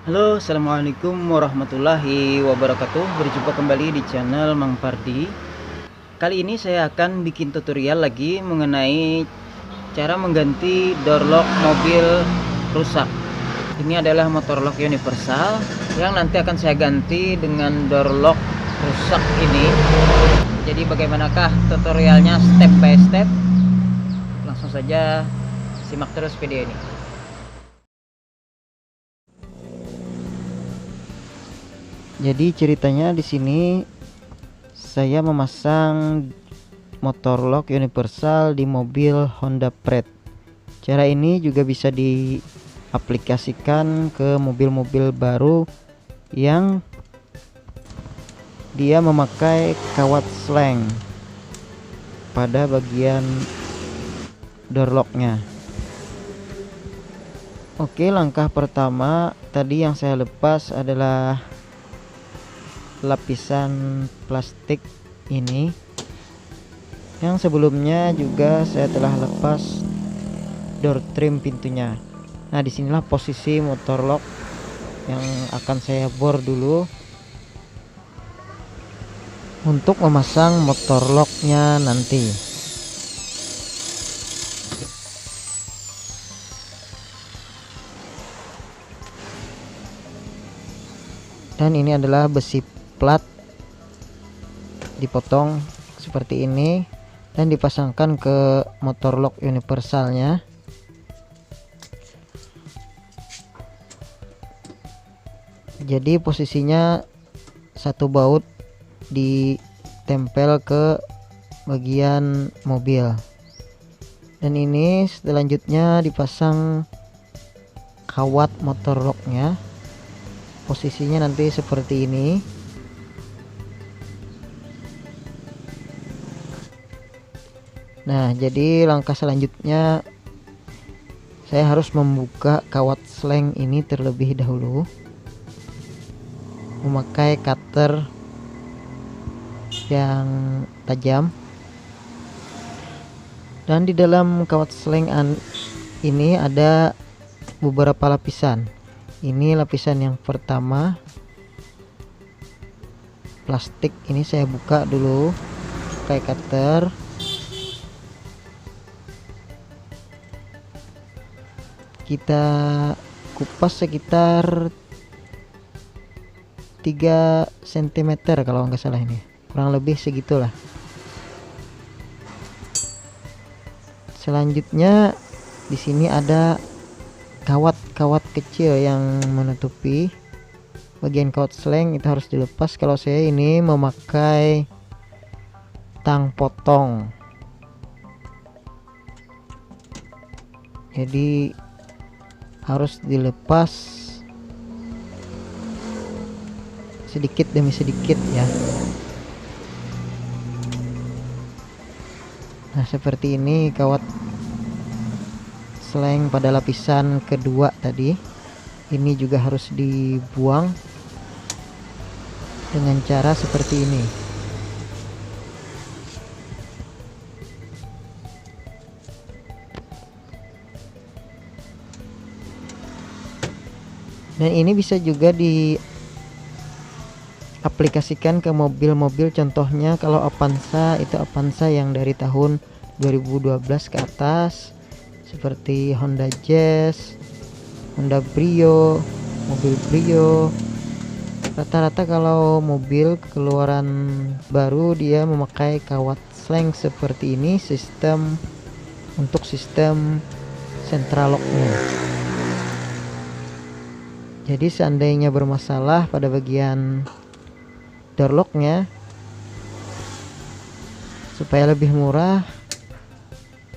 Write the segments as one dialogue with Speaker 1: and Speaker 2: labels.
Speaker 1: Halo, assalamualaikum warahmatullahi wabarakatuh. Berjumpa kembali di channel Mang Pardi. Kali ini saya akan bikin tutorial lagi mengenai cara mengganti door lock mobil rusak. Ini adalah motor lock universal yang nanti akan saya ganti dengan door lock rusak ini. Jadi bagaimanakah tutorialnya step by step? Langsung saja simak terus video ini. Jadi ceritanya di sini saya memasang motor lock universal di mobil Honda Pride. Cara ini juga bisa diaplikasikan ke mobil-mobil baru yang dia memakai kawat slang pada bagian door locknya. Oke, langkah pertama tadi yang saya lepas adalah lapisan plastik ini, yang sebelumnya juga saya telah lepas door trim pintunya. Nah, disinilah posisi motor lock yang akan saya bor dulu untuk memasang motor locknya nanti. Dan ini adalah besi plat dipotong seperti ini dan dipasangkan ke motor lock universalnya. Jadi posisinya satu baut ditempel ke bagian mobil, dan ini selanjutnya dipasang kawat motor locknya. Posisinya nanti seperti ini. Nah, jadi langkah selanjutnya saya harus membuka kawat slang ini terlebih dahulu memakai cutter yang tajam. Dan di dalam kawat slang ini ada beberapa lapisan. Ini lapisan yang pertama, plastik ini saya buka dulu pakai cutter. Kita kupas sekitar 3 cm kalau nggak salah, ini kurang lebih segitulah. Selanjutnya di sini ada kawat-kawat kecil yang menutupi bagian kawat slang, itu harus dilepas. Kalau saya ini memakai tang potong, jadi harus dilepas sedikit demi sedikit ya. Nah, seperti ini kawat slang pada lapisan kedua tadi. Ini juga harus dibuang dengan cara seperti ini. Dan ini bisa juga diaplikasikan ke mobil-mobil, contohnya kalau Avanza, itu Avanza yang dari tahun 2012 ke atas, seperti Honda Jazz, Honda Brio, mobil Brio. Rata-rata kalau mobil keluaran baru dia memakai kawat slang seperti ini, untuk sistem central locknya. Jadi seandainya bermasalah pada bagian door locknya, supaya lebih murah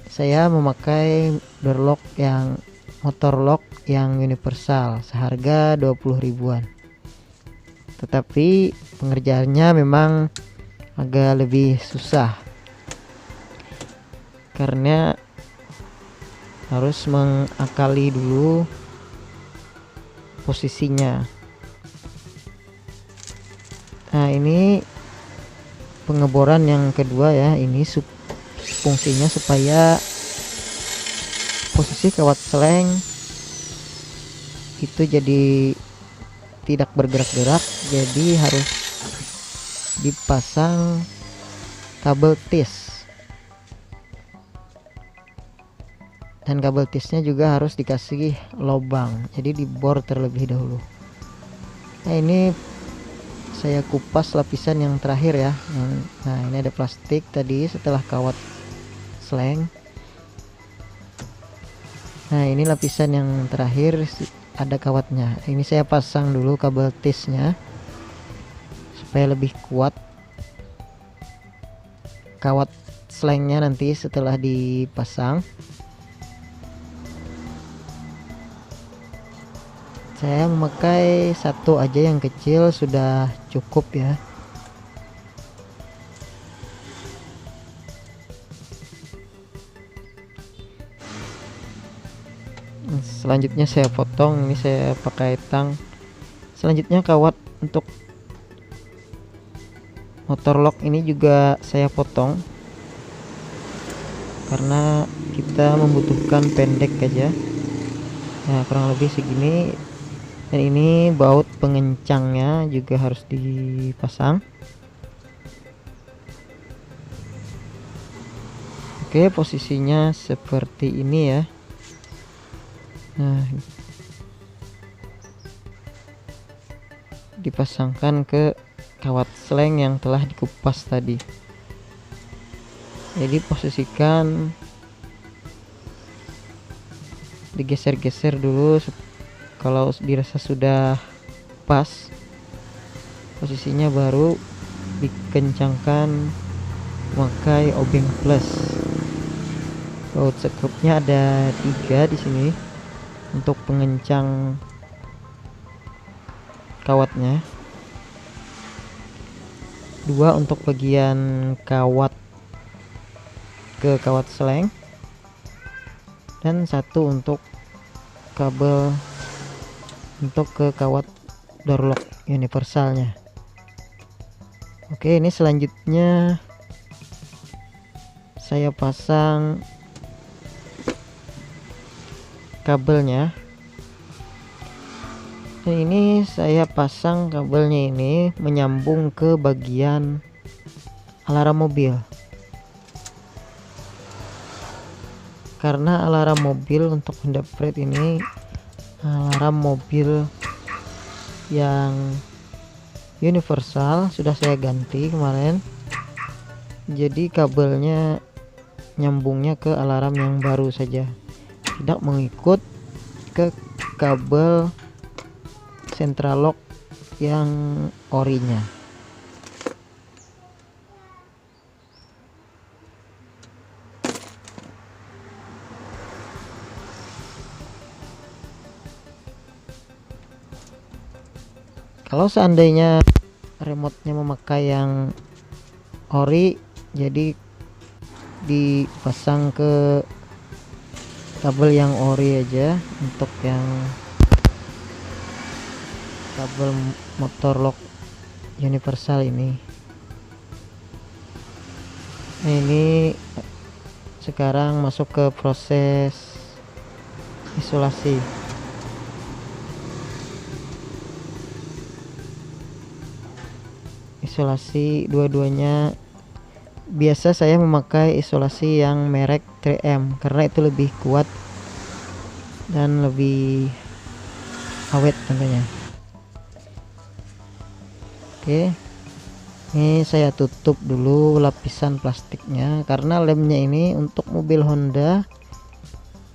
Speaker 1: saya memakai door lock yang motor lock yang universal seharga 20 ribuan. Tetapi pengerjaannya memang agak lebih susah karena harus mengakali dulu posisinya. Nah, ini pengeboran yang kedua ya. Ini fungsinya supaya posisi kawat slang itu jadi tidak bergerak-gerak, jadi harus dipasang kabel tis, dan kabel tisnya juga harus dikasih lubang, jadi dibor terlebih dahulu. Nah, ini saya kupas lapisan yang terakhir ya. Nah, ini ada plastik tadi setelah kawat seleng. Nah, ini lapisan yang terakhir, ada kawatnya. Ini saya pasang dulu kabel tisnya supaya lebih kuat. Kawat selengnya nanti setelah dipasang, saya memakai satu aja yang kecil sudah cukup ya. Selanjutnya saya potong, ini saya pakai tang. Selanjutnya kawat untuk motor lock ini juga saya potong karena kita membutuhkan pendek aja. Nah, kurang lebih segini. Dan ini baut pengencangnya juga harus dipasang. Oke, posisinya seperti ini ya. Nah, dipasangkan ke kawat seleng yang telah dikupas tadi. Jadi posisikan, digeser-geser dulu. Kalau dirasa sudah pas posisinya, baru dikencangkan memakai obeng plus. Baut sekupnya ada 3 di sini untuk pengencang kawatnya, 2 untuk bagian kawat ke kawat seleng, dan 1 untuk kabel untuk ke kawat door lock universalnya. Oke, ini selanjutnya saya pasang kabelnya. Dan ini saya pasang kabelnya ini menyambung ke bagian alarm mobil, karena alarm mobil untuk Honda Pride ini alarm mobil yang universal sudah saya ganti kemarin, jadi kabelnya nyambungnya ke alarm yang baru saja, tidak mengikut ke kabel central lock yang orinya. Kalau seandainya remote-nya memakai yang ori, jadi dipasang ke kabel yang ori aja untuk yang kabel motor lock universal ini. Nah, ini sekarang masuk ke proses isolasi. Isolasi dua-duanya. Biasa saya memakai isolasi yang merek 3M karena itu lebih kuat dan lebih awet tentunya. Oke, ini saya tutup dulu lapisan plastiknya karena lemnya ini untuk mobil Honda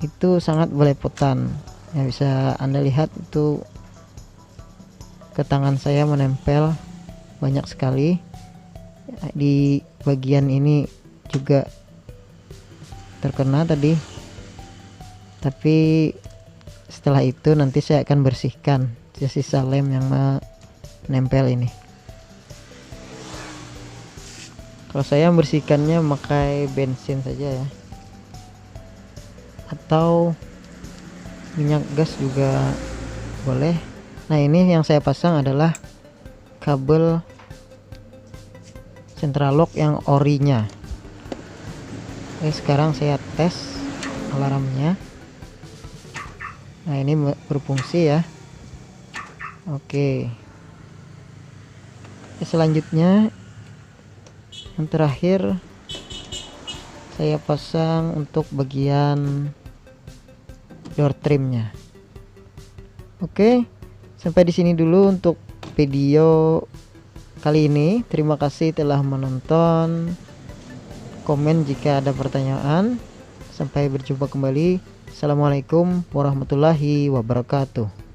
Speaker 1: itu sangat belepotan ya, bisa Anda lihat itu ke tangan saya menempel banyak sekali. Di bagian ini juga terkena tadi, tapi setelah itu nanti saya akan bersihkan sisa lem yang menempel ini. Kalau saya membersihkannya memakai bensin saja ya, atau minyak gas juga boleh. Nah, ini yang saya pasang adalah kabel central lock yang orinya. Oke, sekarang saya tes alarmnya. Nah, ini berfungsi ya. Oke. Selanjutnya yang terakhir saya pasang untuk bagian door trimnya. Oke, sampai di sini dulu untuk video kali ini. Terima kasih telah menonton. Komen jika ada pertanyaan. Sampai berjumpa kembali. Assalamualaikum warahmatullahi wabarakatuh.